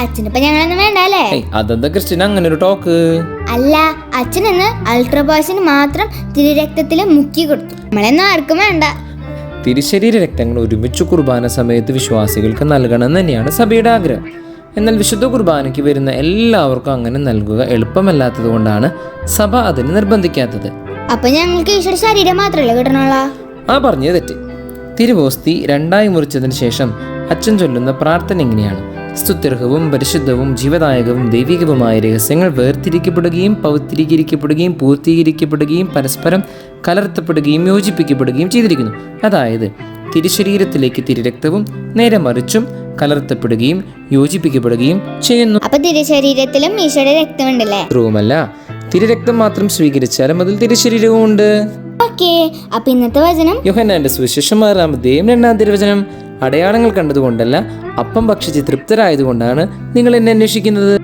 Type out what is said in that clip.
അച്ഛനിപ്പോ ഞങ്ങളൊന്നും വേണ്ട അല്ലേ? അതെന്താ ക്രിസ്ത്യൻ അങ്ങനെ ഒരു ടോക്ക്? അല്ല, അച്ഛനെന്ന് അൾട്രാബോയ്സിന് മാത്രം തിരുരക്തത്തില് മുക്കി കൊടുത്തു. നമ്മളെന്നും ആർക്കും വേണ്ട. തിരുശരീര രക്തങ്ങൾ ഒരുമിച്ച് കുർബാന സമയത്ത് വിശ്വാസികൾക്ക് നൽകണമെന്ന് തന്നെയാണ് സഭയുടെ ആഗ്രഹം. എന്നാൽ വിശുദ്ധ കുർബാനയ്ക്ക് വരുന്ന എല്ലാവർക്കും അങ്ങനെ നൽകുക എളുപ്പമല്ലാത്തത് കൊണ്ടാണ് സഭ അതിന് നിർബന്ധിക്കാത്തത്. അപ്പൊ ഞങ്ങൾക്ക് ഈശോയുടെ ശരീരം മാത്രമല്ലേ കിട്ടണുള്ള? പറഞ്ഞത് തെറ്റ്. തിരുവോസ്തി രണ്ടായി മുറിച്ചതിന് ശേഷം അച്ഛൻ ചൊല്ലുന്ന പ്രാർത്ഥന എങ്ങനെയാണ്? സ്തുത്യർഹവും പരിശുദ്ധവും ജീവദായകവും ദൈവികവുമായ രഹസ്യങ്ങൾ വേർതിരിക്കപ്പെടുകയും പൗത്രീകരിക്കപ്പെടുകയും പൂർത്തീകരിക്കപ്പെടുകയും പരസ്പരം കലർത്തപ്പെടുകയും യോജിപ്പിക്കപ്പെടുകയും ചെയ്തിരിക്കുന്നു. അതായത് തിരുശരീരത്തിലേക്ക് തിരുരക്തവും നേരെ മറിച്ചും കലർത്തപ്പെടുകയും യോജിപ്പിക്കപ്പെടുകയും ചെയ്യുന്നു. അപ്പൊ തിരുശരീരത്തിലും ഈശോയുടെ രക്തമുണ്ടല്ലേ? ത്രൂമല്ല, തിരുരക്തം മാത്രം സ്വീകരിച്ചാലും അതിൽ തിരുശരീരവും ഉണ്ട്. ഓക്കേ, അപ്പൊ ഇന്നത്തെ വചനം യോഹന്നാന്റെ സുവിശേഷം 6-ാം തിരുവചനം. അടയാളങ്ങൾ കണ്ടതുകൊണ്ടല്ല, അപ്പം ഭക്ഷിച്ച് തൃപ്തരായതുകൊണ്ടാണ് നിങ്ങൾ എന്നെ അന്വേഷിക്കുന്നത്.